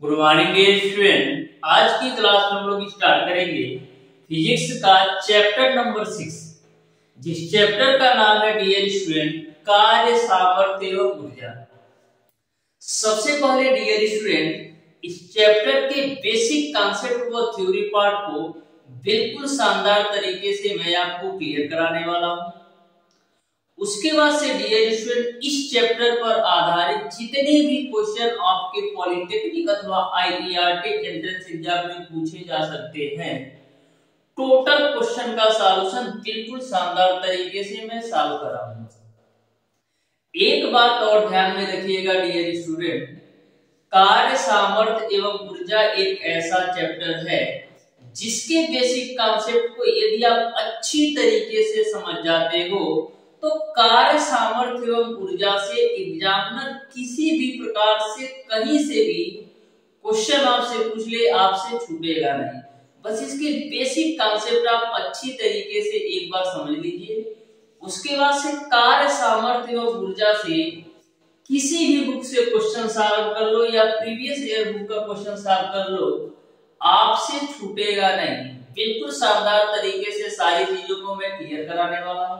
Good morning dear student. आज की class में हम लोग स्टार्ट करेंगे फिजिक्स का चैप्टर नंबर 6, जिस चैप्टर का नाम है डियर स्टूडेंट कार्य सामर्थ्य एवं ऊर्जा। सबसे पहले डियर स्टूडेंट इस चैप्टर के बेसिक कॉन्सेप्ट व थ्योरी पार्ट को बिल्कुल शानदार तरीके से मैं आपको क्लियर कराने वाला हूं। उसके बाद से डियर स्टूडेंट इस चैप्टर पर आधारित जितने भी क्वेश्चन आपके पॉलिटेक्निक अथवा आईईआरटी एंट्रेंस एग्जाम में पूछे जा सकते हैं, टोटल क्वेश्चन का सॉल्यूशन बिल्कुल शानदार तरीके से मैं सॉल्व कराऊंगा। एक बात और ध्यान में रखिएगा डियर स्टूडेंट, कार्य सामर्थ्य एवं ऊर्जा एक ऐसा चैप्टर है जिसके बेसिक कॉन्सेप्ट को यदि आप अच्छी तरीके से समझ जाते हो तो कार्य सामर्थ्य एवं ऊर्जा से एग्जामिनर किसी भी प्रकार से कहीं से भी क्वेश्चन आपसे पूछ ले, आपसे छूटेगा नहीं। बस इसके बेसिक कॉन्सेप्ट आप अच्छी तरीके से एक बार समझ लीजिए। उसके बाद से कार्य सामर्थ्य एवं ऊर्जा से किसी भी बुक से क्वेश्चन सॉल्व कर लो या प्रीवियस ईयर बुक का क्वेश्चन सॉल्व कर लो, आपसे छूटेगा नहीं। बिल्कुल शानदार तरीके से सारी चीजों को मैं क्लियर कराने वाला हूं।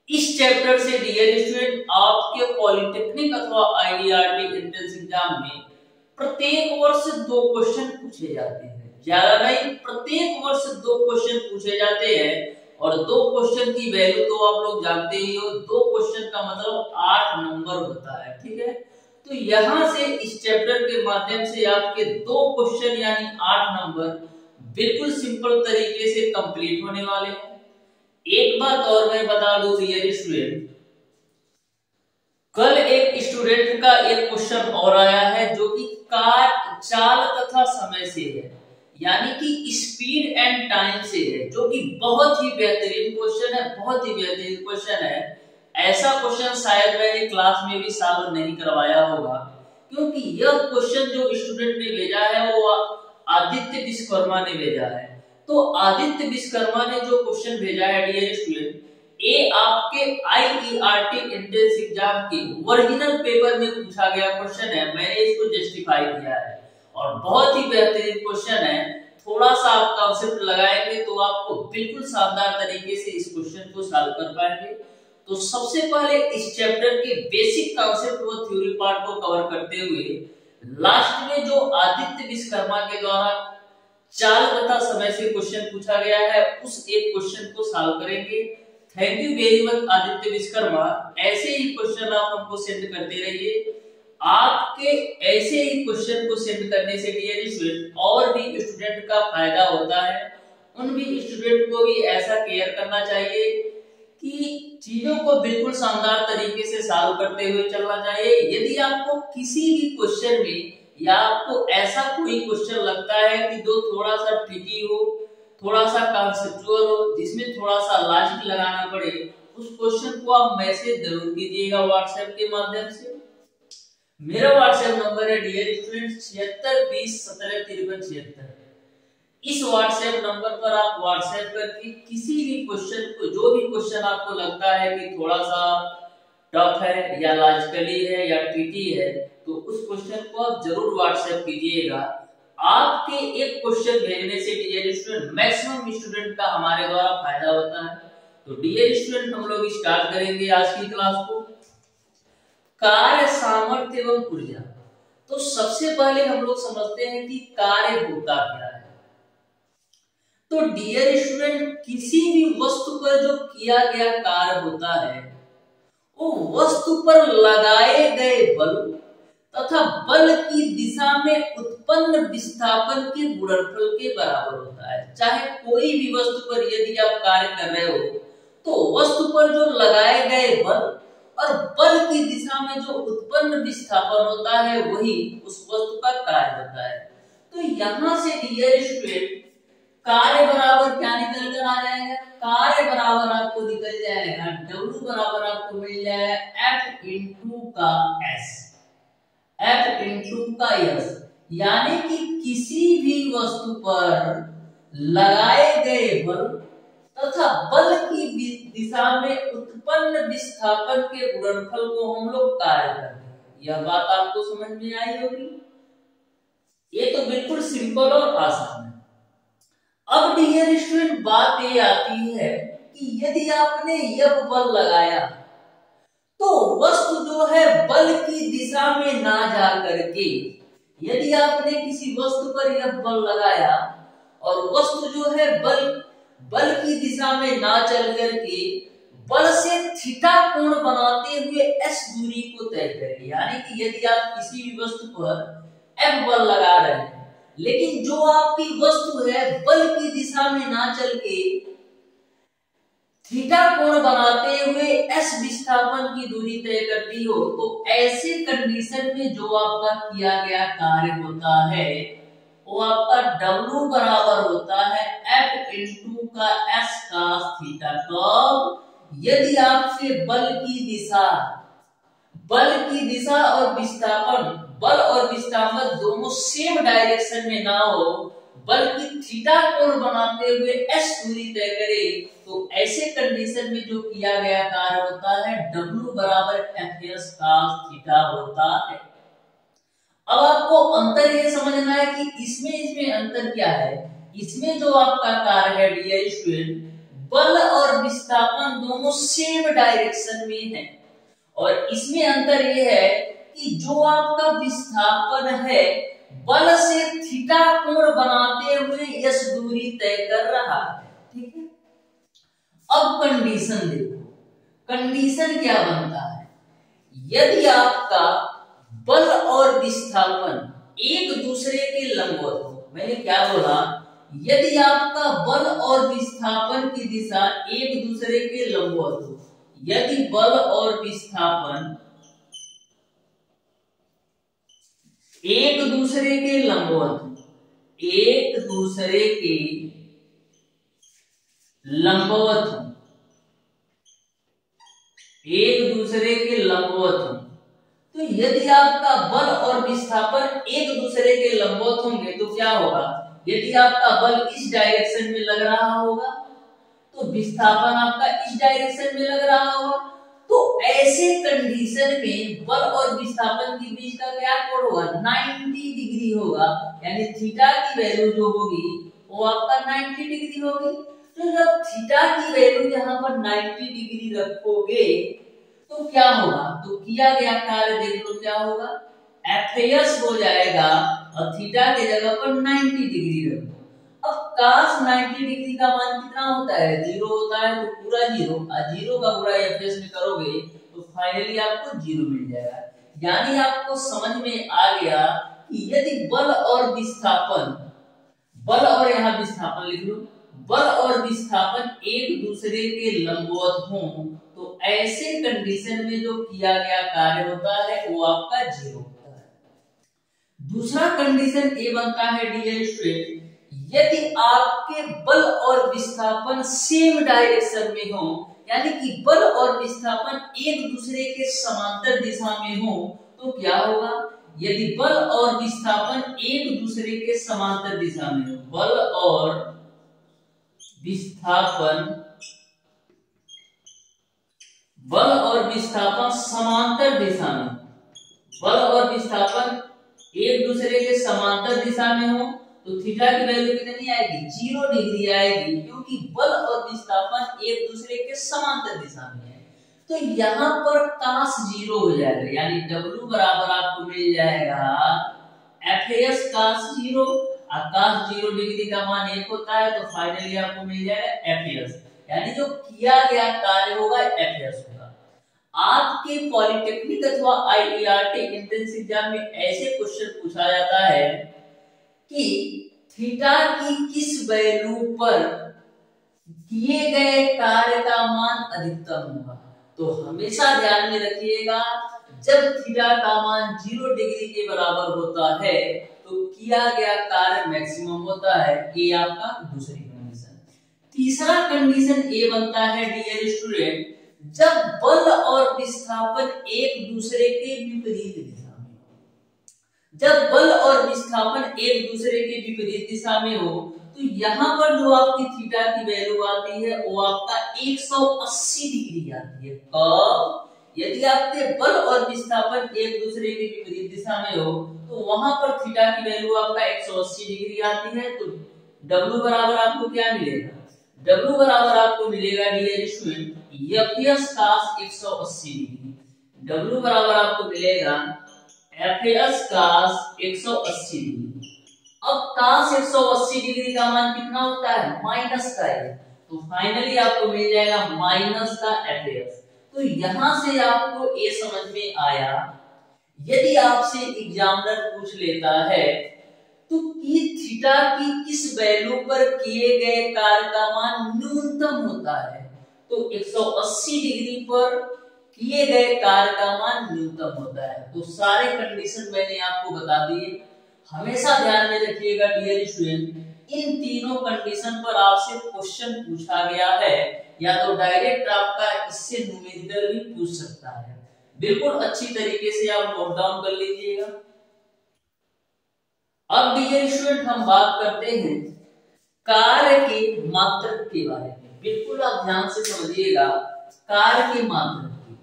इस चैप्टर से डियर स्टूडेंट आपके पॉलिटेक्निक अथवा आईईआरटी एंट्रेंस एग्जाम में प्रत्येक वर्ष 2 क्वेश्चन पूछे जाते हैं, ज्यादा नहीं, प्रत्येक वर्ष 2 क्वेश्चन पूछे जाते हैं। और 2 क्वेश्चन की वैल्यू तो आप लोग जानते ही हो, 2 क्वेश्चन का मतलब 8 नंबर होता है, ठीक है। तो यहां से इस चैप्टर के माध्यम से आपके 2 क्वेश्चन यानी 8 नंबर बिल्कुल सिंपल तरीके से कंप्लीट होने वाले हैं। एक बात और मैं बता दूं डियर स्टूडेंट, कल एक स्टूडेंट का एक क्वेश्चन और आया है जो कि चाल तथा समय से है, यानी कि स्पीड एंड टाइम से है, जो कि बहुत ही बेहतरीन क्वेश्चन है, बहुत ही बेहतरीन क्वेश्चन है। ऐसा क्वेश्चन शायद मैंने क्लास में भी सॉल्व नहीं करवाया होगा, क्योंकि यह क्वेश्चन जो स्टूडेंट ने भेजा है वो आदित्य विश्वकर्मा ने भेजा है। तो आदित्य विश्वकर्मा ने जो क्वेश्चन भेजा है डियर स्टूडेंट, ये आपके आईईआरटी एंट्रेंस एग्जाम के ओरिजिनल पेपर में पूछा गया क्वेश्चन है। मैंने इसको जस्टिफाई किया है और बहुत ही बेहतरीन क्वेश्चन है। थोड़ा सा आप कॉन्सेप्ट लगाएंगे तो आपको बिल्कुल शानदार तरीके से इस क्वेश्चन को सॉल्व कर पाएंगे। तो सबसे पहले इस चैप्टर के बेसिक कॉन्सेप्ट व थ्योरी पार्ट को कवर करते हुए लास्ट में जो आदित्य विश्वकर्मा के द्वारा चाल तथा समय से क्वेश्चन पूछा गया है उस एक क्वेश्चन को सॉल्व करेंगे। Thank you very much Aditya Vishwakarma. ऐसे ही क्वेश्चन आप हमको सेंड करते रहिए। आपके ऐसे ही क्वेश्चन को सेंड करने से डियर स्टूडेंट और भी स्टूडेंट का फायदा होता है। उन भी स्टूडेंट को भी ऐसा केयर करना चाहिए कि चीजों को बिल्कुल शानदार तरीके से सॉल्व करते हुए चलना चाहिए। यदि आपको किसी भी क्वेश्चन में या आपको ऐसा कोई क्वेश्चन लगता है कि जो थोड़ा सा ट्रिकी हो, थोड़ा सा कॉन्सेप्चुअल हो, जिसमें थोड़ा सा लॉजिक लगाना पड़े, उस क्वेश्चन को आप मैसेज जरूर कीजिएगा व्हाट्सएप के माध्यम से। मेरा व्हाट्सएप नंबर है डियर स्टूडेंट 7620175376। इस व्हाट्सएप नंबर पर आप व्हाट्सएप करके किसी भी क्वेश्चन को, जो भी क्वेश्चन आपको लगता है कि थोड़ा सा टफ है या लॉजिकली है या ट्रिकी है, तो उस क्वेश्चन को आप जरूर व्हाट्सएप कीजिएगा। आपके एक क्वेश्चन भेजने से डियर स्टूडेंट मैक्सिमम स्टूडेंट का हमारे द्वारा फायदा होता है। तो डियर स्टूडेंट हम लोग स्टार्ट करेंगे आज की क्लास को। कार्य सामर्थ्य एवं ऊर्जा। तो सबसे पहले हम लोग समझते हैं कि कार्य होता क्या है। तो डियर स्टूडेंट किसी भी वस्तु पर जो किया गया कार्य होता है वो वस्तु पर लगाए गए बल तथा बल की दिशा में उत्पन्न विस्थापन के गुणनफल के बराबर होता है। चाहे कोई भी वस्तु पर यदि आप कार्य कर रहे हो तो वस्तु पर जो लगाए गए बल और बल की दिशा में जो उत्पन्न विस्थापन होता है वही उस वस्तु का कार्य होता है। तो यहां से डियर स्टूडेंट कार्य बराबर क्या निकल कर आ जाएगा? कार्य बराबर आपको निकल जाएगा W बराबर आपको मिल जाएगा F इंटू का S, F इंटू का S, यानी कि किसी भी वस्तु पर लगाए गए बल तथा बल की दिशा में उत्पन्न विस्थापन के गुणनफल को हम लोग कार्य करते हैं। यह बात आपको समझ में आई होगी। ये तो बिल्कुल सिंपल और आसान है। अब डियर स्टूडेंट बात ये आती है कि यदि आपने यह बल लगाया तो वस्तु जो है बल की दिशा में ना जा करके, यदि आपने किसी वस्तु पर यह बल लगाया और वस्तु जो है बल की दिशा में ना चल करके बल से थीटा कोण बनाते हुए s दूरी को तय करे, यानी कि यदि आप किसी भी वस्तु पर F बल लगा रहे हैं लेकिन जो आपकी वस्तु है बल की दिशा में ना चल के थीटा कोण बनाते हुए s विस्थापन की दूरी तय करती हो, तो ऐसे कंडीशन में जो आपका किया गया कार्य होता है वो आपका W बराबर होता है F इंटू का S cos थीटा। कब? यदि आपके बल की दिशा और विस्थापन, बल और विस्थापन दोनों सेम डायरेक्शन में ना हो बल्कि थीटा कोण बनाते हुए s दूरी तय करे, तो ऐसे कंडीशन में जो किया गया कार्य होता है W बराबर Fs cos थीटा होता है। अब आपको अंतर ये समझना है कि इसमें अंतर क्या है। इसमें जो आपका कार्य है डियर स्टूडेंट, बल और विस्थापन दोनों सेम डायरेक्शन में है, और इसमें अंतर ये है कि जो आपका विस्थापन है बल से थीटा कोण बनाते हुए यस दूरी तय कर रहा है, ठीक है। अब कंडीशन देखो, कंडीशन क्या बनता है। यदि आपका बल और विस्थापन एक दूसरे के लंबवत हो, मैंने क्या बोला, यदि आपका बल और विस्थापन की दिशा एक दूसरे के लंबवत हो, यदि बल और विस्थापन एक दूसरे के लंबवत, एक दूसरे के लंबवत, एक दूसरे के लंबवत, तो यदि आपका बल और विस्थापन एक दूसरे के लंबवत होंगे तो क्या होगा, यदि आपका बल इस डायरेक्शन में लग रहा होगा तो विस्थापन आपका इस डायरेक्शन में लग रहा होगा, तो ऐसे कंडीशन में बल और विस्थापन के बीच का क्या कोण होगा, 90 डिग्री होगा, यानी थीटा की वैल्यू जो होगी वो आपका 90 डिग्री होगी। तो जब थीटा की वैल्यू यहाँ पर 90 डिग्री रखोगे तो क्या होगा, तो किया गया कार्य देख लो क्या होगा, Fs हो जाएगा और थीटा की जगह पर 90 डिग्री रखो। अब cos 90 डिग्री का मान कितना होता है, 0 होता है, तो पूरा 0, और 0 का पूरा Fs में करोगे तो फाइनली आपको 0 मिल जाएगा। यानी आपको समझ में आ गया कि यदि बल और विस्थापन, बल और यहाँ विस्थापन लिख लो, बल और विस्थापन एक दूसरे के लंबवत हों तो ऐसे कंडीशन में जो किया गया कार्य होता है वो आपका 0 होता है। दूसरा कंडीशन ये बनता है डियर स्टूडेंट, यदि आपके बल और विस्थापन सेम डायरेक्शन में हो, यानी कि बल और विस्थापन एक दूसरे के समांतर दिशा में हो, तो क्या होगा, यदि बल और विस्थापन एक दूसरे के समांतर दिशा में हो, बल और विस्थापन समांतर दिशा में, बल और विस्थापन एक दूसरे के समांतर दिशा में हो तो थीटा की वैल्यू कितनी आएगी, 0 डिग्री आएगी, क्योंकि बल और विस्थापन एक दूसरे के समांतर दिशा में है। तो यहाँ पर cos 0 हो जाएगा, यानी W बराबर आपको मिल जाएगा Fs cos 0, और cos 0 डिग्री का मान 1 होता है, तो फाइनली आपको मिल जाएगा Fs, यानी जो किया गया कार्य होगा Fs होगा। आपके पॉलिटेक्निक अथवा IERT एंट्रेंस एग्जाम में ऐसे क्वेश्चन पूछा जाता है कि थीटा की किस वैल्यू पर किए गए कार्य का मान अधिकतम होगा, तो हमेशा ध्यान में रखिएगा जब थीटा का मान 0 डिग्री के बराबर होता है तो किया गया कार्य मैक्सिमम होता है। ये आपका दूसरी कंडीशन। तीसरा कंडीशन ये बनता है डियर स्टूडेंट, जब बल और विस्थापन एक दूसरे के विपरीत दिशा में हो, जब बल और विस्थापन एक दूसरे के विपरीत दिशा में हो तो यहाँ पर जो आपकी थीटा की वैल्यू आती है वो आपका 180 डिग्री आती है। कब? यदि आपके बल और विस्थापन एक दूसरे के विपरीत दिशा में हो तो वहां पर थीटा की वैल्यू आपका 180 डिग्री आती है। तो W बराबर आपको क्या मिलेगा? W बराबर आपको मिलेगा dear student FS cos 180 degree. W बराबर आपको मिलेगा एफएस cos 180 डिग्री। अब cos 180 डिग्री का मान कितना होता है? माइनस का है, तो फाइनली आपको मिल जाएगा माइनस का एफएस। तो यहां से आपको ये समझ में आया, यदि आपसे एग्जामिनर पूछ लेता है तो कि थीटा की किस वैल्यू पर किए गए कार्य का मान न्यूनतम होता है, तो 180 डिग्री पर किए गए कार्य का मान न्यूनतम होता है। तो सारे कंडीशन मैंने आपको बता दिए। हमेशा ध्यान में रखिएगा डियर स्टूडेंट, इन तीनों कंडीशन पर आपसे क्वेश्चन पूछा गया है, या तो डायरेक्ट आपका इससे न्यूमेरिकल भी पूछ सकता है। बिल्कुल अच्छी तरीके से आप नोट डाउन कर लीजिएगा। अब डियर स्टूडेंट हम बात करते हैं कार्य के मात्रक के बारे में। बिल्कुल आप ध्यान से समझिएगा कार्य के मात्रक की।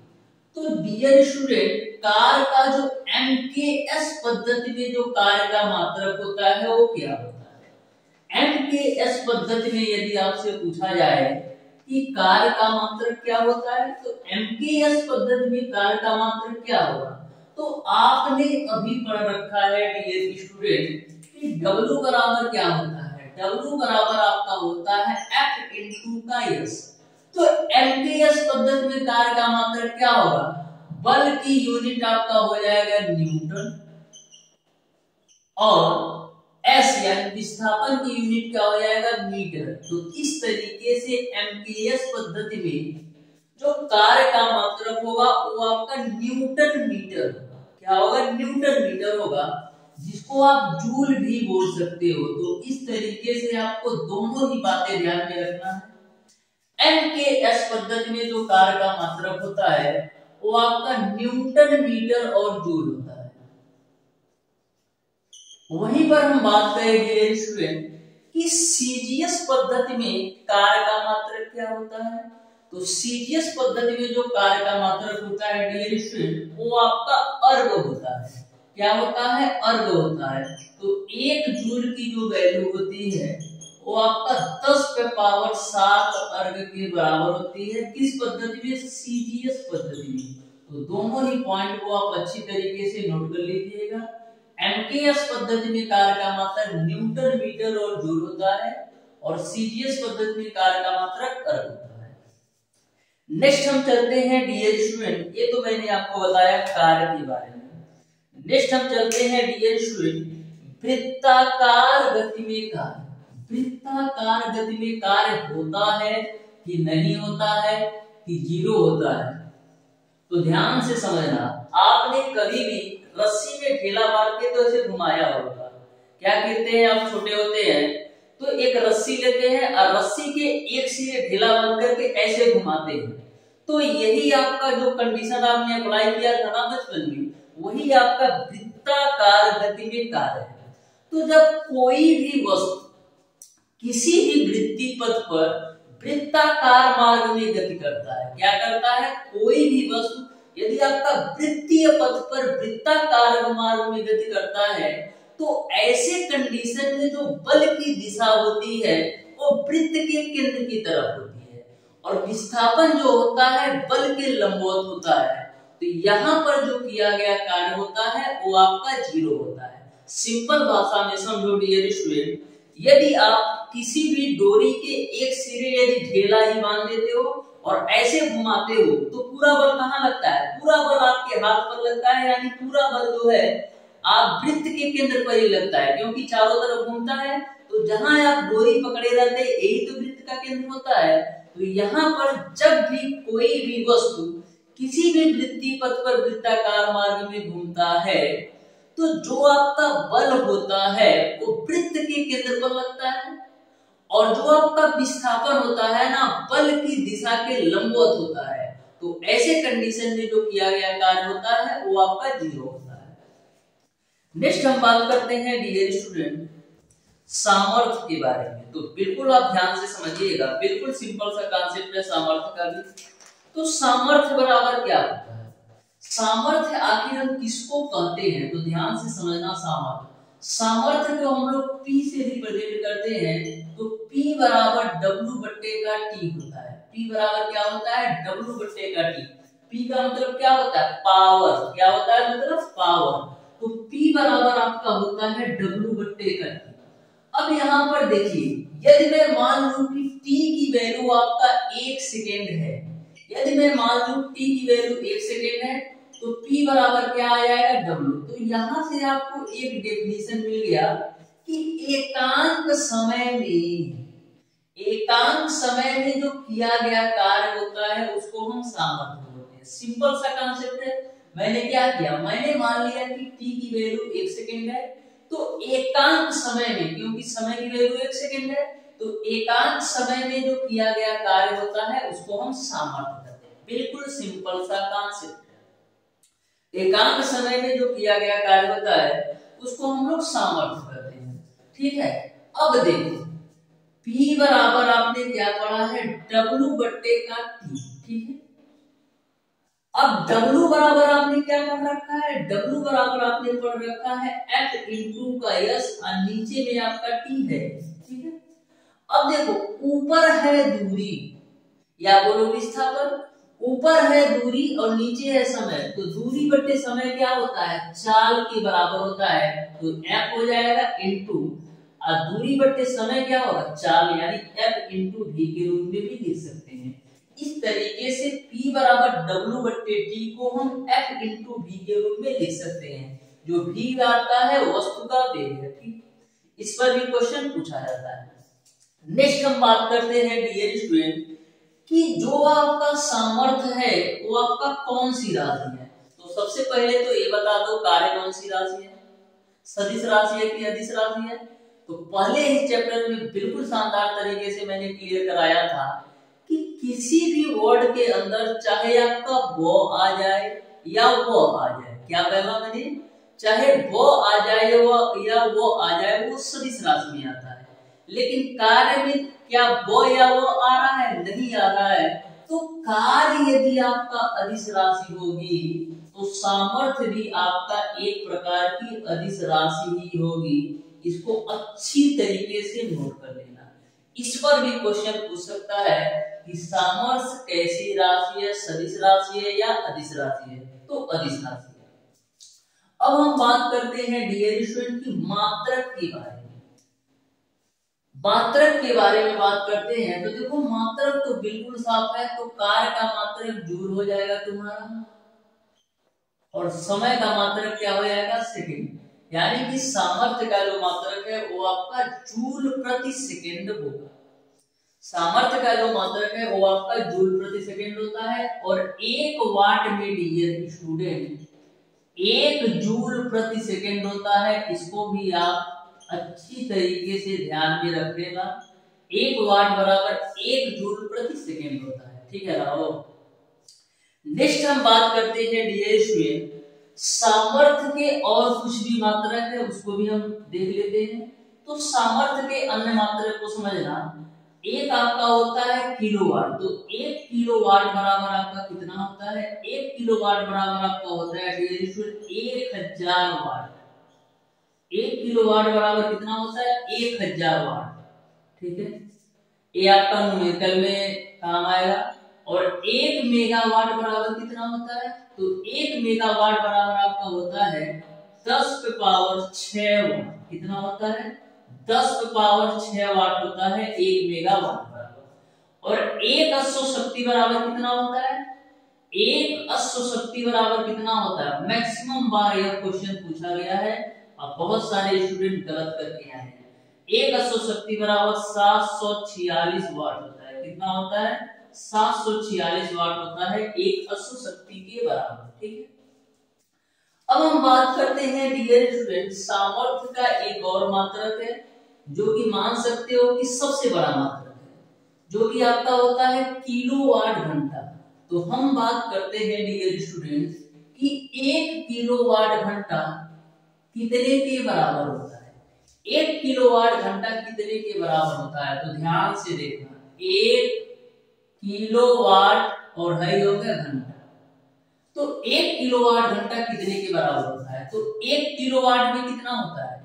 तो डियर स्टूडेंट कार्य का जो MKS पद्धति में जो कार्य का मात्रक होता है वो क्या होता है? MKS पद्धति में यदि आपसे पूछा जाए कि कार्य का मात्रक क्या होता है, तो MKS पद्धति में कार्य का मात्रक क्या होगा? तो आपने अभी पढ़ रखा है डियर स्टूडेंट कि W बराबर क्या होता है? W बराबर आपका होता है F इंटू का S। तो MKS पद्धति में कार्य का मात्रक क्या होगा? बल की यूनिट आपका हो जाएगा न्यूटन, और S यानी विस्थापन की यूनिट क्या हो जाएगा? मीटर। तो इस तरीके से MKS पद्धति में जो कार्य का मात्रक होगा वो आपका न्यूटन मीटर होगा। क्या होगा? न्यूटन मीटर होगा, जिसको आप जूल भी बोल सकते हो। तो इस तरीके से आपको दोनों ही बातें ध्यान में रखना है। MKS पद्धति में जो कार्य का मात्रक होता है वो आपका न्यूटन मीटर और जूल होता है। वहीं पर हम बात करेंगे स्टूडेंट कि CGS पद्धति में कार्य का मात्रक क्या होता है। तो CGS पद्धति में जो कार्य का मात्रक होता है डियर स्टूडेंट वो आपका अर्ग होता है। क्या होता है? अर्ग होता है। तो 1 जूल की जो वैल्यू होती है वो आपका 10⁻⁷ अर्ग के बराबर होती है। किस पद्धति में? CGS पद्धति में। तो दोनों ही पॉइंट को आप अच्छी तरीके से नोट कर लीजिएगा। MKS पद्धति में कार्य का मात्रक न्यूटन मीटर और जूल होता है, और CGS पद्धति में कार्य का मात्रक अर्ग होता है। नेक्स्ट हम चलते हैं डियर स्टूडेंट, ये तो मैंने आपको बताया कार्य के बारे में। नेक्स्ट हम चलते हैं डियर स्टूडेंट वृत्ताकार गति में कार्य। वृत्ताकार गति में कार्य होता है कि नहीं होता है कि जीरो होता है? तो ध्यान से समझना, आपने कभी भी रस्सी में ठेला मार के तो इसे घुमाया होगा। क्या कहते हैं, आप छोटे होते हैं तो एक रस्सी लेते हैं और रस्सी के एक सिरे ढीला बन करके ऐसे घुमाते हैं। तो यही आपका जो कंडीशन आपने अप्लाई किया था ना बचपन में, वही आपका वृत्ताकार गति में कार्य है। तो जब कोई भी वस्तु किसी भी वृत्तीय पथ पर वृत्ताकार मार्ग में गति करता है, क्या करता है, कोई भी वस्तु यदि आपका वृत्तीय पथ पर वृत्ताकार मार्ग में गति करता है तो ऐसे कंडीशन में जो बल की दिशा होती है वो वृत्त के केंद्र की तरफ होती है और विस्थापन जो होता है बल के लंबवत होता है। तो यहाँ पर जो किया गया कार्य होता है वो आपका जीरो होता है। सिंपल भाषा में समझो डियर स्टूडेंट, यदि आप किसी भी डोरी के एक सिरे यदि ढेला ही बांध देते हो और ऐसे घुमाते हो तो पूरा बल कहाँ लगता है, पूरा बल आपके हाथ पर लगता है, यानी पूरा बल जो है आप वृत्त के केंद्र पर ही लगता है, क्योंकि चारों तरफ घूमता है। तो जहां आप डोरी पकड़े रहते हैं यही तो वृत्त का केंद्र होता है। तो यहाँ पर जब भी कोई भी वस्तु किसी भी वृत्तीय पथ पर वृत्ताकार मार्ग में घूमता है तो जो आपका बल होता है वो वृत्त के केंद्र पर लगता है और जो आपका विस्थापन होता है ना बल की दिशा के लंबवत होता है। तो ऐसे कंडीशन में जो किया गया कार्य होता है वो आपका जीरो होता है। नेक्स्ट हम बात करते हैं डियर स्टूडेंट सामर्थ्य के बारे में। तो बिल्कुल आप ध्यान से समझिएगा, बिल्कुल सिंपल सा कॉन्सेप्ट है सामर्थ्य का भी। तो सामर्थ्य बराबर क्या होता है, सामर्थ्य आखिर हम किसको कहते हैं, तो ध्यान से समझना। सामर्थ्य को हम लोग P से रिप्रेजेंट करते हैं, तो P बराबर W बट्टे का T होता है। P बराबर क्या होता है, W बट्टे का T। P का मतलब क्या होता है, पावर। क्या होता है मतलब पावर। तो P बराबर आपका होता है W बट्टे का T। अब यहाँ पर देखिए, यदि मैं मान लूं कि T की वैल्यू आपका 1 सेकेंड है, यदि मैं मान लूं T की वैल्यू 1 सेकेंड है, तो P बराबर क्या आ जाएगा, W। तो यहाँ से आपको एक डेफिनेशन मिल गया कि एकांक समय में जो किया गया कार्य होता है उसको हम सामर्थ्य बोलते हैं। सिंपल सा कॉन्सेप्ट है। मैंने क्या किया, मैंने मान लिया कि T की वैल्यू 1 सेकेंड है, तो एकांक समय में, क्योंकि समय की वैल्यू 1 सेकेंड है, तो एकांक समय में जो किया गया कार्य होता है उसको हम सामर्थ्य कहते हैं। बिल्कुल सिंपल सा कॉन्सेप्ट है। एकांक समय में जो किया गया कार्य होता है उसको हम लोग सामर्थ्य कहते हैं। ठीक है, अब देखो P बराबर आपने क्या पढ़ा है, W बट्टे का T। ठीक है, अब W बराबर आपने क्या पढ़ रखा है, W बराबर आपने पढ़ रखा है F इंटू का S और नीचे में आपका T है। ठीक है, अब देखो ऊपर है दूरी या बोलो विस्थापन, ऊपर है दूरी और नीचे है समय, तो दूरी बट्टे समय क्या होता है, चाल के बराबर होता है, तो F हो जाएगा इंटू, और दूरी बट्टे समय क्या होगा, चाल, यानी F इंटू V के रूप में भी लिख सकते हैं। इस तरीके से P बराबर W बट्टे T को हम F इंटू V के रूप में लिख सकते हैं। जो V आता है वस्तु का वेग है। ठीक, इस पर भी क्वेश्चन पूछा जाता है। नेक्स्ट हम बात करते हैं डियर स्टूडेंट कि जो आपका सामर्थ्य है वो आपका कौन सी राशि है। तो सबसे पहले तो ये बता दो कार्य कौन सी राशि है, सदिश राशि है कि अदिश राशि है। तो पहले ही चैप्टर में बिल्कुल शानदार तरीके से मैंने क्लियर कराया था कि किसी भी वर्ड के अंदर चाहे आपका वो आ जाए या वो आ जाए, क्या कहना मैंने, चाहे वो आ जाए या वो आ जाए, वो सदिश राशि में आता है। लेकिन कार्य में क्या वो या वो आ रहा है, नहीं आ रहा है। तो कार्य यदि आपका अदिश राशि होगी तो सामर्थ्य भी आपका एक प्रकार की अदिश राशि ही होगी। इसको अच्छी तरीके से नोट कर लेना। इस पर भी क्वेश्चन पूछ सकता है कि सामर्थ्य कैसी राशि है, सदिश राशि है या अदिश राशि है, तो अदिश राशि है। अब हम बात करते हैं डियर स्टूडेंट की मात्रक के बारे में। मात्रक के बारे में बात करते हैं तो देखो मात्रक तो बिल्कुल साफ है, तो कार्य का मात्रक जूल हो जाएगा तुम्हारा, और समय का मात्रक क्या हो जाएगा, सेकंड। यानी कि सामर्थ्य का जो मात्रक है वो आपका जूल प्रति सेकंड होगा। सामर्थ्य का जो मात्रक है वो आपका जूल प्रति सेकंड होता है, और 1 वाट में डियर स्टूडेंट 1 जूल प्रति सेकंड होता है। इसको भी आप अच्छी तरीके से ध्यान में रख लेना। 1 वाट बराबर 1 जूल प्रति सेकंड होता है। ठीक है राहो। नेक्स्ट हम बात करते हैं डियर स्टूडेंट सामर्थ्य के और कुछ भी मात्रक है उसको भी हम देख लेते हैं। तो सामर्थ्य के अन्य मात्रक को समझना। एक आपका होता है किलोवाट, तो 1 किलोवाट बराबर आपका कितना होता है, 1 किलोवाट बराबर आपका होता है डियर स्टूडेंट 1000 वाट। 1 किलोवाट बराबर कितना होता है, 1000 वाट। ठीक है, ये आपका न्यूमेरिकल में काम आएगा। और 1 मेगावाट बराबर कितना होता है, तो 1 मेगावाट बराबर आपका होता है 10 पे पावर 6 वाट। कितना होता है, 10 पे पावर 6 वाट होता है 1 मेगावाट बराबर। और 1 अश्व शक्ति बराबर कितना होता है, 1 अश्व शक्ति बराबर कितना होता है, मैक्सिमम बार यह क्वेश्चन पूछा गया है और बहुत सारे स्टूडेंट गलत करके आए हैं। 1 अश्व शक्ति बराबर 746 वाट होता है। कितना होता है, 746 वाट होता है 1 अश्व शक्ति के बराबर। ठीक है, अब हम बात करते हैं डियर स्टूडेंट सामर्थ्य का एक और मात्रक है जो कि मान सकते हो कि सबसे बड़ा मात्रक है, जो कि आपका होता है किलोवाट घंटा। तो हम बात करते हैं डियर स्टूडेंट कि 1 किलोवाट घंटा कितने के बराबर होता है। 1 किलोवाट घंटा कितने के बराबर होता है, तो ध्यान से देखना। 1 किलोवाट और है हो गया घंटा, तो एक किलोवाट घंटा कितने के बराबर होता है? तो एक किलोवाट में कितना होता है?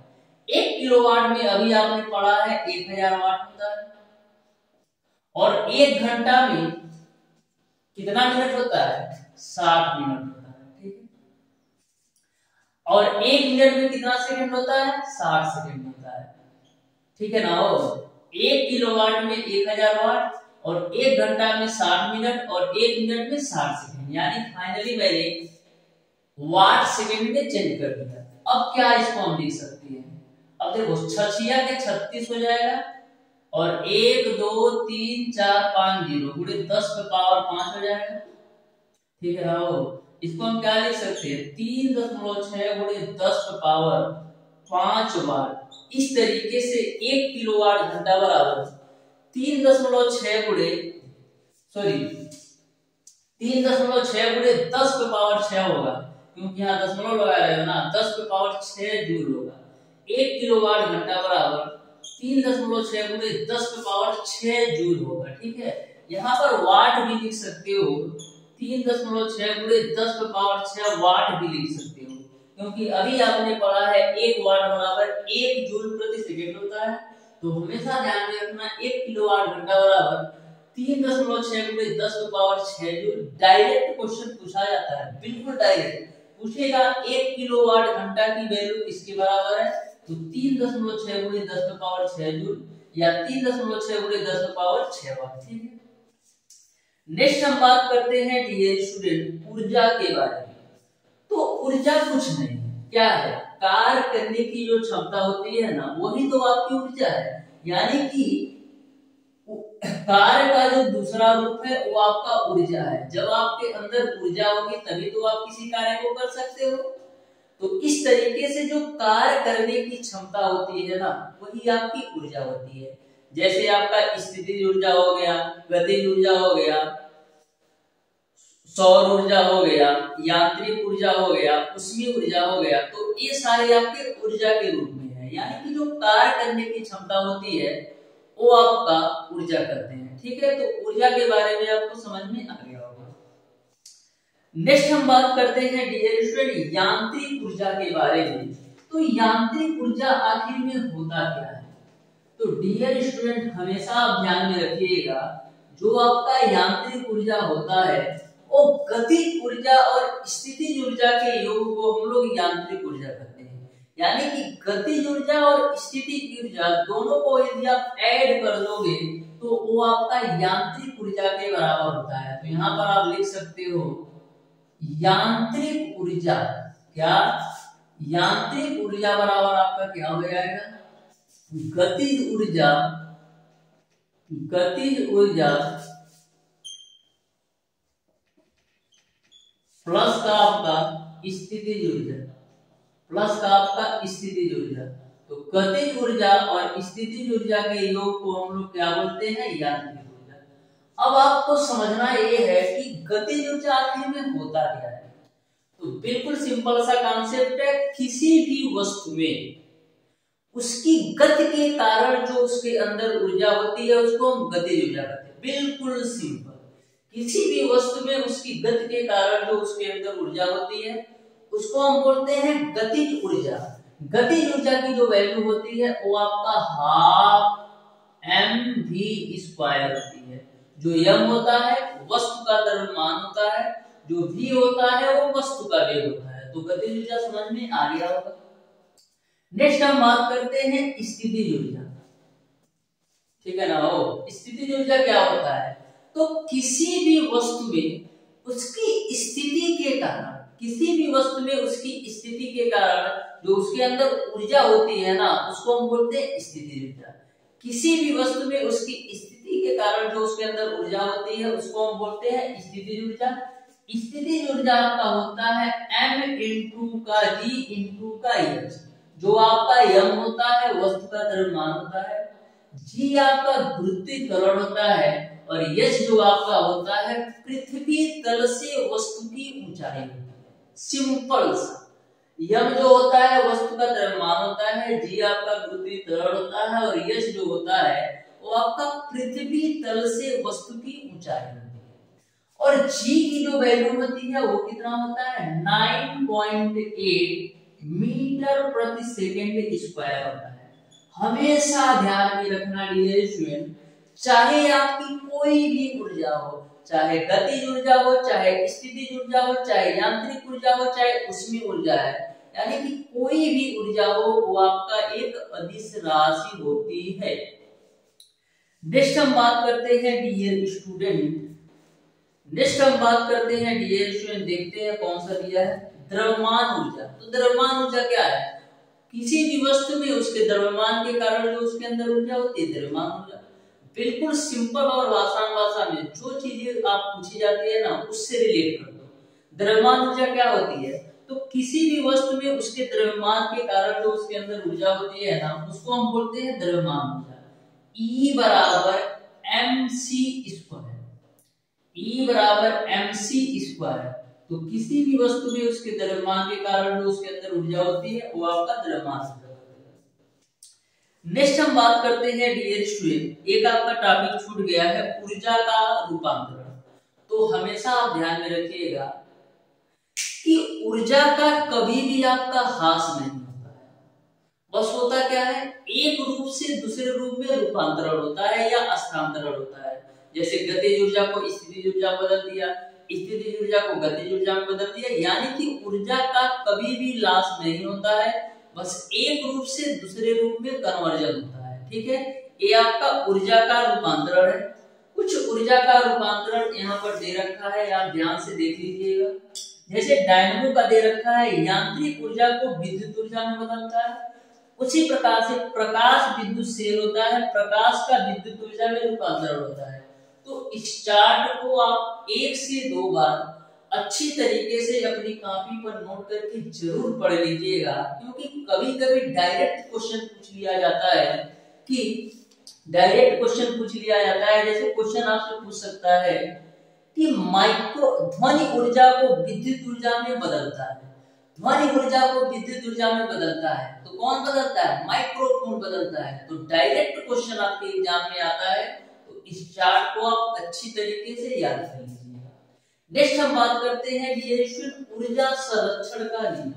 एक किलोवाट में अभी आपने पढ़ा है 1000 वाट होता है, और एक घंटा में कितना मिनट होता है? 60 मिनट होता है, ठीक है। और एक मिनट में कितना सेकंड होता है? 60 सेकंड होता है, ठीक है ना। एक किलोवाट में 1000 वाट और एक घंटा में 60 मिनट और एक मिनट में 60 सेकंड, यानी फाइनली मैंने वाट सेकंड में चेंज कर दिया। अब क्या इसको हम लिख सकते हैं? अब देखो 6 के 36 हो जाएगा और 1 2 3 4 5 0 गुणे 10 पे पावर 5 हो जाएगा, ठीक है ना। इसको हम क्या लिख सकते हैं? 3.6 गुणे 10 पे पावर 5 वाट। इस तरीके से 1 किलोवाट घंटा बराबर 3.6 गुणे 10 पे पावर 6 होगा, क्योंकि यहाँ दशमलव लगा रहे हो ना। 10 पे पावर 6 जूल होगा। 1 किलोवाट घंटा बराबर 3.6 गुणे 10 पे पावर 6 जूल होगा, ठीक है। यहाँ पर वाट भी लिख सकते हो, 3.6 गुणे 10 पे पावर 6 वाट भी लिख सकते हो, क्योंकि अभी आपने पढ़ा है 1 वाट बराबर 1 जूल प्रति सेकंड होता है। तो हमेशा ध्यान में रखना 1 किलोवाट घंटा बराबर 3.6 गुणे 10 पे पावर 6 जूल। डायरेक्ट क्वेश्चन पूछा जाता है, बिल्कुल डायरेक्ट पूछेगा 1 किलोवाट घंटा की वैल्यू किसके बराबर है? तो 3.6 गुणे 10 पे पावर 6 जूल या 3.6 गुणे 10 पे पावर 6 वाट, ठीक है। नेक्स्ट हम बात करते हैं डियर स्टूडेंट ऊर्जा के बारे में। तो ऊर्जा कुछ नहीं, क्या है? कार्य करने की जो क्षमता होती है ना, वही तो आपकी ऊर्जा है। यानी कि कार्य का जो दूसरा रूप है वो आपका ऊर्जा है। जब आपके अंदर ऊर्जा होगी तभी तो आप किसी कार्य को कर सकते हो। तो इस तरीके से जो कार्य करने की क्षमता होती है ना, वही आपकी ऊर्जा होती है। जैसे आपका स्थितिज ऊर्जा हो गया, गतिज ऊर्जा हो गया, सौर ऊर्जा हो गया, यांत्रिक ऊर्जा हो गया, ऊष्मीय ऊर्जा हो गया। तो ये सारे आपके ऊर्जा के रूप में है। यानी कि जो कार्य करने की क्षमता होती है वो आपका ऊर्जा करते हैं, ठीक है। तो ऊर्जा के बारे में आपको समझ में आ गया होगा। नेक्स्ट हम बात करते हैं डियर स्टूडेंट यांत्रिक ऊर्जा के बारे में। तो यांत्रिक ऊर्जा आखिर में होता क्या है? तो डियर स्टूडेंट हमेशा आप ध्यान में रखिएगा, जो आपका यांत्रिक ऊर्जा होता है वो गतिज ऊर्जा और स्थितिज ऊर्जा के योग को हम लोग यांत्रिक ऊर्जा कहते हैं। यानी कि गतिज ऊर्जा और स्थितिज ऊर्जा दोनों को यदि आप ऐड कर दोगे तो वो आपका यांत्रिक ऊर्जा के बराबर होता है। तो यहाँ पर आप लिख सकते हो यांत्रिक ऊर्जा, क्या? यांत्रिक ऊर्जा बराबर आपका क्या हो जाएगा? गतिज ऊर्जा प्लस का आपका स्थितिज ऊर्जा, प्लस का आपका स्थितिज ऊर्जा। तो गतिज ऊर्जा और स्थितिज ऊर्जा के योग को हम लोग क्या बोलते हैं? यांत्रिक ऊर्जा। अब आपको समझना ये है कि गतिज ऊर्जा आखिर में होता क्या है। तो बिल्कुल सिंपल सा कॉन्सेप्ट है, किसी भी वस्तु में उसकी गति के कारण जो उसके अंदर ऊर्जा होती है उसको हम गतिज ऊर्जा कहते हैं। बिल्कुल सिंपल, किसी भी वस्तु में उसकी गति के कारण जो उसके अंदर ऊर्जा होती है उसको हम बोलते हैं गतिज ऊर्जा। गतिज ऊर्जा की जो वैल्यू होती है वो आपका हाफ mv² होती है। जो m होता है वस्तु का द्रव्यमान होता है, जो v होता है वो वस्तु का वेग होता है। तो गतिज ऊर्जा समझ में आ गया होगा। नेक्स्ट हम बात करते हैं स्थितिज ऊर्जा, ठीक है ना। स्थितिज ऊर्जा क्या होता है? तो किसी भी वस्तु में उसकी स्थिति के कारण, किसी भी वस्तु में उसकी स्थिति के कारण जो उसके अंदर ऊर्जा होती है ना, उसको हम बोलते हैं स्थितिज ऊर्जा। किसी भी वस्तु में उसकी स्थिति के कारण जो उसके अंदर ऊर्जा होती है उसको हम बोलते हैं स्थितिज ऊर्जा। स्थितिज ऊर्जा आपका होता है m इंटू का g इंटू का h। जो आपका m होता है वस्तु का द्रव्यमान होता है, g आपका गुरुत्वीय त्वरण होता है और h जो आपका होता है पृथ्वी तल से वस्तु की ऊंचाई होती है। सिंपल सा, m जो होता है वस्तु का द्रव्यमान होता है, g आपका गुरुत्वीय त्वरण होता है और h जो होता है वो आपका पृथ्वी तल से वस्तु की ऊंचाई होती है। और जी की जो वैल्यू होती है वो कितना होता है 9.8 मीटर प्रति सेकेंड स्क्वायर होता है। हमेशा ध्यान में रखना डियर स्टूडेंट, चाहे आपकी कोई भी ऊर्जा हो, चाहे गतिज ऊर्जा हो, चाहे स्थितिज ऊर्जा हो, चाहे यांत्रिक ऊर्जा हो, चाहे उसमें ऊर्जा है, यानी कि कोई भी ऊर्जा हो वो आपका एक अदिश राशि होती है। नेक्स्ट हम बात करते हैं डियर स्टूडेंट, देखते हैं कौन सा दिया है द्रव्यमान ऊर्जा। तो द्रव्यमान ऊर्जा क्या है, किसी भी वस्तु में उसके द्रव्यमान के कारण जो उसके अंदर ऊर्जा होती है द्रव्यमान ऊर्जा। बिल्कुल सिंपल और आसान भाषा में जो चीजें आप पूछी जाती है ना उससे रिलेट कर दो। द्रव्यमान ऊर्जा क्या होती है, तो किसी भी वस्तु में उसके द्रव्यमान के कारण जो उसके अंदर ऊर्जा होती है ना उसको हम बोलते हैं द्रव्यमान ऊर्जा। E बराबर mc स्क्वायर, E बराबर mc स्क्वायर। तो किसी भी वस्तु में उसके द्रव्यमान के कारण जो उसके अंदर ऊर्जा होती है वो आपका द्रव्यमान ऊर्जा होता है। नेक्स्ट हम बात करते हैं डियर स्टूडेंट, एक आपका टॉपिक छूट गया है ऊर्जा का रूपांतरण। तो हमेशा आप ध्यान में रखिएगा कि ऊर्जा का कभी भी आपका ह्रास नहीं होता है, बस होता क्या है एक रूप से दूसरे रूप में रूपांतरण होता है या स्थानांतरण होता है। जैसे गतिज ऊर्जा को स्थितिज ऊर्जा में बदल दिया, स्थितिज ऊर्जा को गतिज ऊर्जा में बदल दिया, यानी कि ऊर्जा का कभी भी लॉस नहीं होता है, बस एक रूप से दूसरे रूप में कन्वर्जन होता है। ठीक है, ये आपका ऊर्जा का रूपांतरण है। कुछ ऊर्जा का रूपांतरण यहाँ पर दे रखा है, आप ध्यान से देख लीजिएगा। जैसे डायनेमो का दे रखा है यांत्रिक ऊर्जा को विद्युत ऊर्जा में बदलता है, उसी प्रकार से प्रकाश विद्युत सेल होता है, प्रकाश का विद्युत ऊर्जा में रूपांतरण होता है। तो इस चार्ट को आप 1 से 2 बार अच्छी तरीके से अपनी कॉपी पर नोट करके जरूर पढ़ लीजिएगा, क्योंकि कभी-कभी डायरेक्ट क्वेश्चन पूछ लिया जाता है जैसे क्वेश्चन आपसे पूछ सकता है कि माइक्रो ध्वनि ऊर्जा को विद्युत ऊर्जा में बदलता है, ध्वनि ऊर्जा को विद्युत ऊर्जा में बदलता है, तो कौन बदलता है माइक्रोफोन बदलता है। तो डायरेक्ट क्वेश्चन आपके एग्जाम में आता है, तो इस चार्ट को आप अच्छी तरीके से याद कर लीजिएगा। नेक्स्ट हम बात करते हैं डियर स्टूडेंट ऊर्जा संरक्षण का नियम।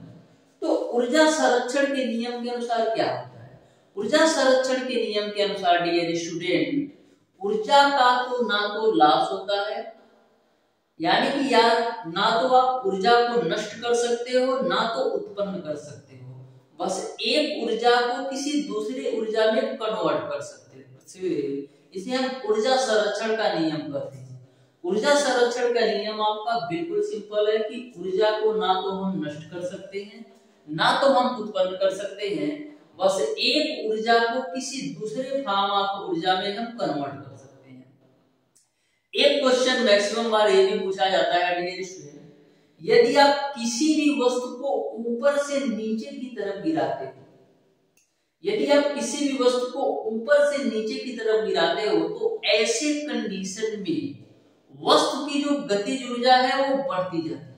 तो ऊर्जा संरक्षण के नियम के अनुसार क्या होता है, ऊर्जा संरक्षण के नियम के अनुसार डियर स्टूडेंट ऊर्जा का तो ना तो लॉस होता है, यानी कि यार ना तो आप ऊर्जा को नष्ट कर सकते हो ना तो उत्पन्न कर सकते हो, बस एक ऊर्जा को किसी दूसरे ऊर्जा में कन्वर्ट कर सकते हो। इसे हम ऊर्जा संरक्षण का नियम कहते हैं। ऊर्जा संरक्षण का नियम आपका बिल्कुल सिंपल है कि ऊर्जा को ना तो हम नष्ट कर सकते हैं ना तो हम उत्पन्न कर सकते हैं, बस एक ऊर्जा को किसी दूसरे फॉर्म ऑफ ऊर्जा में हम कन्वर्ट कर सकते हैं। एक क्वेश्चन मैक्सिमम बार ये भी पूछा जाता है डियर स्टूडेंट, यदि आप किसी भी वस्तु को ऊपर से नीचे की तरफ गिराते हो, यदि आप किसी भी वस्तु को ऊपर से नीचे की तरफ गिराते हो, तो ऐसे कंडीशन में वस्तु की जो गतिज ऊर्जा है वो बढ़ती जाती है।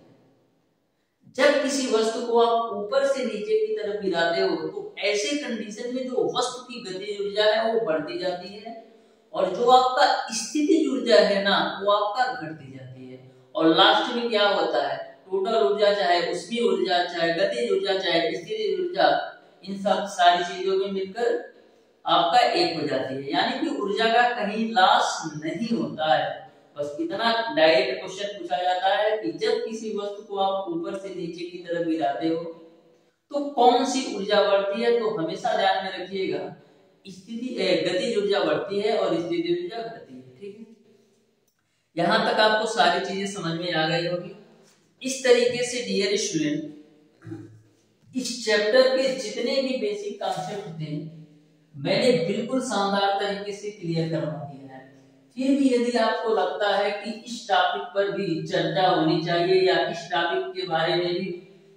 जब किसी वस्तु को आप ऊपर से नीचे की तरफ गिराते हो तो ऐसे कंडीशन में जो वस्तु की गतिज ऊर्जा है वो बढ़ती जाती है, और जो आपका स्थितिज ऊर्जा है ना वो आपका घटती जाती है। और लास्ट में क्या होता है, टोटल ऊर्जा चाहे उसकी ऊर्जा चाहे गतिज ऊर्जा चाहे स्थितिज ऊर्जा, इन सब सारी चीजों में मिलकर आपका एक हो जाती है, यानी कि ऊर्जा का कहीं लॉस नहीं होता है। बस इतना डायरेक्ट क्वेश्चन पूछा जाता है कि जब किसी वस्तु को आप ऊपर से नीचे की तरफ गिराते हो तो कौन सी ऊर्जा बढ़ती है, तो हमेशा ध्यान में रखिएगा गतिज ऊर्जा बढ़ती है और स्थितिज ऊर्जा घटती है। ठीक है, यहां तक आपको सारी चीजें समझ में आ गई होगी। इस तरीके से डियर स्टूडेंट इस चैप्टर के जितने भी बेसिक कॉन्सेप्ट थे मैंने बिल्कुल शानदार तरीके से क्लियर करवा दिया है। फिर भी यदि आपको लगता है कि इस टॉपिक पर भी चर्चा होनी चाहिए या इस टॉपिक के बारे में भी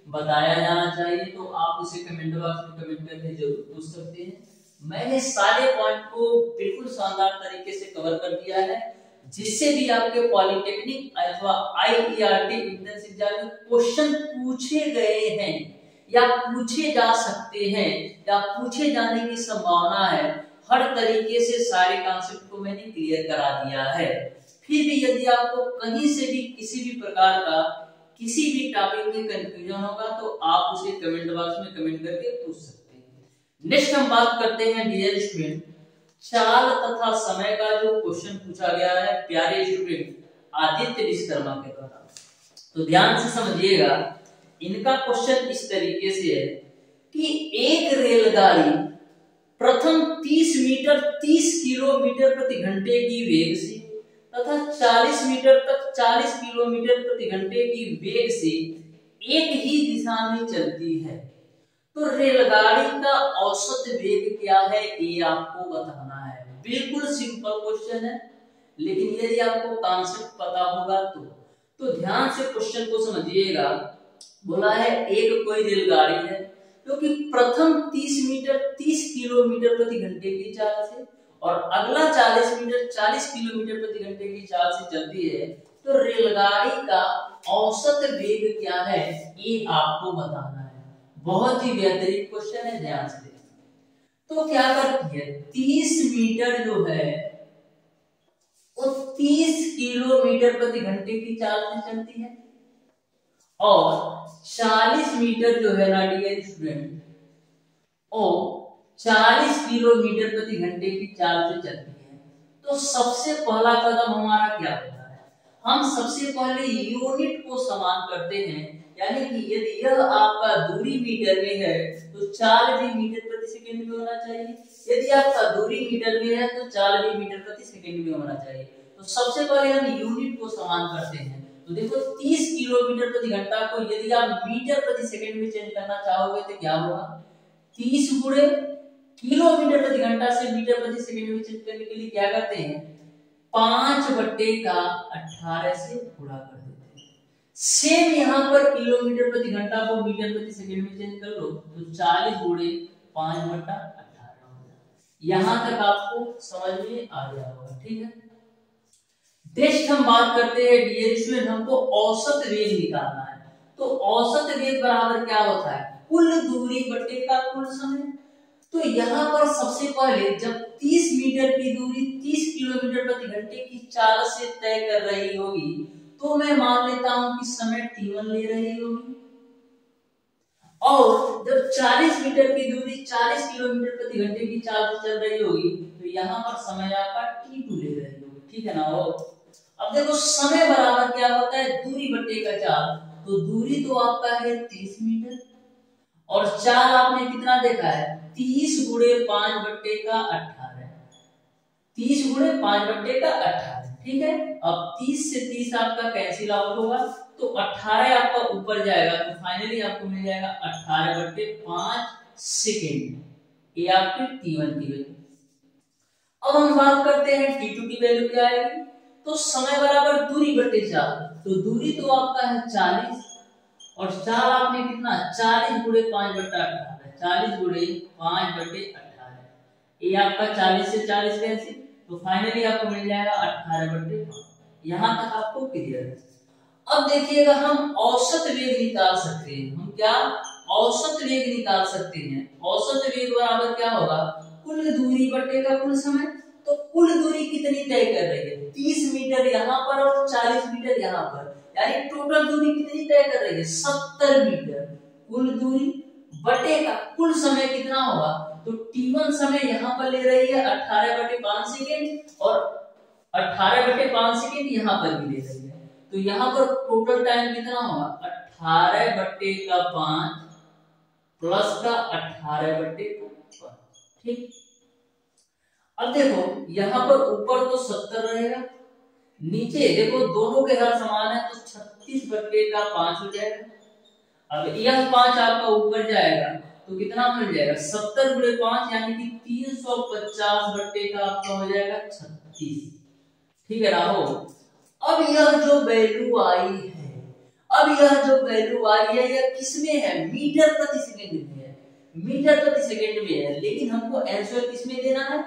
बताया जाना चाहिए, तो आप उसे कमेंट बॉक्स में कमेंट करके जरूर पूछ सकते हैं। मैंने सारे पॉइंट को बिल्कुल शानदार तरीके से कवर कर दिया है, जिससे भी आपके पॉलिटेक्निक अथवा IERT एंट्रेंस एग्जाम में क्वेश्चन पूछे गए हैं या पूछे जा सकते हैं या पूछे जाने की संभावना है, हर तरीके से सारे कॉन्सेप्ट को मैंने क्लियर करा दिया है। फिर भी यदि आपको कहीं से भी किसी भी प्रकार का किसी भी टॉपिक में कंफ्यूजन होगा तो आप उसे कमेंट बॉक्स में कमेंट करके पूछ सकते हैं। नेक्स्ट हम बात करते हैं डियर स्टूडेंट, चाल तथा समय का जो क्वेश्चन पूछा गया है प्यारे स्टूडेंट आदित्य विश्वकर्मा के द्वारा। तो ध्यान से समझिएगा, इनका क्वेश्चन इस तरीके से है कि एक रेलगाड़ी प्रथम 30 किलोमीटर प्रति घंटे की वेग से तथा 40 मीटर तक 40 किलोमीटर प्रति घंटे की वेग से एक ही दिशा में चलती है, तो रेलगाड़ी का औसत वेग क्या है ये आपको बताना है। बिल्कुल सिंपल क्वेश्चन है, लेकिन यदि आपको कॉन्सेप्ट पता होगा तो ध्यान से क्वेश्चन को समझिएगा। बोला है एक कोई रेलगाड़ी है जो कि प्रथम 30 किलोमीटर प्रति घंटे की चाल से और अगला 40 किलोमीटर प्रति घंटे की चाल से चलती है, तो रेलगाड़ी का औसत वेग क्या है ये आपको बताना है। बहुत ही बेहतरीन क्वेश्चन है, ध्यान से देखिए। तो क्या करती है, 30 मीटर जो है वो 30 किलोमीटर प्रति घंटे की चाल से चलती है और 40 मीटर जो है ना डियर स्टूडेंट वो 40 किलोमीटर प्रति घंटे की चाल से चलती है। तो सबसे पहला कदम हमारा क्या होता है, हम सबसे पहले यूनिट को समान करते हैं, यानी कि यदि यह आपका दूरी मीटर में है तो चाल भी मीटर प्रति सेकंड में होना चाहिए, यदि आपका दूरी मीटर में है तो चाल भी मीटर प्रति सेकंड में होना चाहिए। तो सबसे पहले हम यूनिट को समान करते हैं। तो देखो 30 किलोमीटर प्रति घंटा को यदि आप मीटर प्रति सेकंड में चेंज करना चाहोगे तो क्या होगा, 30 गुणे किलोमीटर प्रति घंटा से मीटर प्रति सेकंड में चेंज करने के लिए क्या करते हैं, 5/18 से गुणा कर देते हैं। सेम यहाँ पर किलोमीटर प्रति घंटा को मीटर प्रति सेकंड में चेंज कर लो तो 40 गुणे 5/18 हो जाएगा। यहाँ तक आपको समझ में आ गया होगा, ठीक है। नेक्स्ट हम बात करते हैं डियर स्टूडेंट, हमको औसत वेग निकालना है। तो औसत वेग बराबर क्या होता है, कुल दूरी बटे का कुल समय। तो यहाँ पर सबसे पहले जब 30 मीटर की दूरी 30 किलोमीटर प्रति घंटे की चाल से तय कर रही होगी तो मैं मान लेता हूं कि समय t1 ले रही होगी, और जब 40 मीटर की दूरी 40 किलोमीटर प्रति घंटे की चाल से चल रही होगी तो यहाँ पर समय आपका t2 ले रही होगी, ठीक है ना। अब देखो समय बराबर क्या होता है, दूरी बटे का चाल। तो दूरी तो आपका है 30 मीटर और चाल आपने कितना देखा है, 30 गुणे 5/18, 30 गुणे 5/18, ठीक है। अब 30 से 30 आपका कैंसिल आउट होगा तो 18 आपका ऊपर जाएगा, तो फाइनली आपको मिल जाएगा 18/5 सेकेंड, ये आपकी t1 की वैल्यू। अब हम बात करते हैं t2 की वैल्यू क्या आएगी। तो समय बराबर दूरी बटे चाल। तो दूरी तो आपका है 40 और चाल आपने कितना, 40 गुणे 5/18, 40 गुणे 5/18, ये आपका 40 से 40 कैंसिल, तो फाइनली आपको मिल जाएगा 18/5। यहाँ तक आपको क्लियर है। अब देखिएगा हम औसत वेग निकाल सकते हैं। हम क्या औसत वेग निकाल सकते हैं। औसत वेग बराबर क्या होगा, कुल दूरी बटे का कुल समय। तो कुल दूरी कितनी तय कर रही है, 30 मीटर यहाँ पर और 40 मीटर यहाँ पर, यानी टोटल दूरी कितनी तय कर रही है, 70 मीटर। कुल दूरी बटे का कुल समय कितना होगा, तो t1 समय यहाँ पर ले रही है 18/5 सेकेंड और 18/5 सेकेंड यहाँ पर भी ले रही है, तो यहाँ पर टोटल टाइम कितना होगा, 18/5 प्लस का 18/5, ठीक। अब देखो यहाँ पर ऊपर तो 70 रहेगा, नीचे देखो दोनों के हर समान है तो 36/5 हो जाएगा। अब यह 5 आपका ऊपर जाएगा तो कितना मिल जाएगा, 70 गुणे 5 यानी कि 350 आपका हो जाएगा 36, ठीक है ना। हो अब यह जो वैल्यू आई है, यह किसमें है, मीटर प्रति सेकंड में है, मीटर प्रति सेकंड में है। लेकिन हमको आंसर किसमें देना है,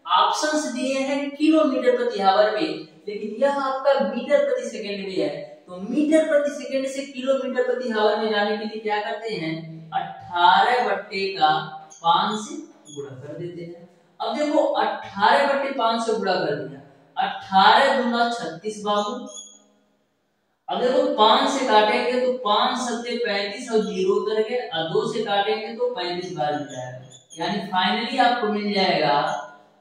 ऑप्शंस दिए हैं किलोमीटर प्रति आवर में, लेकिन यह आपका मीटर प्रति सेकंड में है। तो मीटर प्रति सेकंड से किलोमीटर प्रति आवर में जाने के लिए क्या करते हैं, 18/5 से गुणा कर देते हैं। अब देखो 18/5 से गुणा कर दिया 18 दूना 36 बाबू। अगर वो 5 से काटेंगे तो 5 सत्ते 35 और 0 उतर गए, और 2 से काटेंगे तो 35 बार मिल जाएगा, यानी फाइनली आपको मिल जाएगा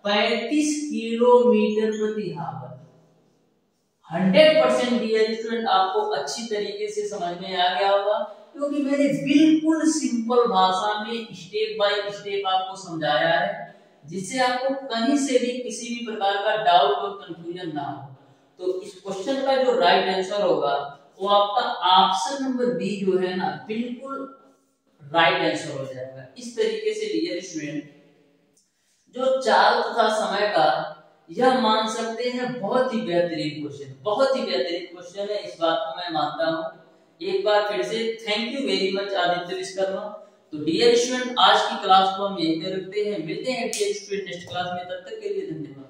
35 किलोमीटर प्रति हावर। 100% डियर स्टूडेंट आपको अच्छी तरीके से समझ में आ गया होगा, क्योंकि मैंने बिल्कुल सिंपल भाषा में स्टेप बाय स्टेप आपको समझाया है, जिससे आपको कहीं से भी किसी भी प्रकार का डाउट और कंफ्यूजन ना हो। तो इस क्वेश्चन का जो राइट आंसर होगा वो आपका ऑप्शन नंबर बी जो है ना, बिल्कुल राइट आंसर हो जाएगा। इस तरीके से डियर स्टूडेंट जो चाल तथा समय का, यह मान सकते हैं बहुत ही बेहतरीन क्वेश्चन, बहुत ही बेहतरीन क्वेश्चन है, इस बात को मैं मानता हूं। एक बार फिर से thank you very much Aditya Vishwakarma. तो डियर स्टूडेंट आज की क्लास को हम यहीं पे रखते हैं, मिलते हैं डियर स्टूडेंट नेक्स्ट क्लास में, तब तक के लिए धन्यवाद।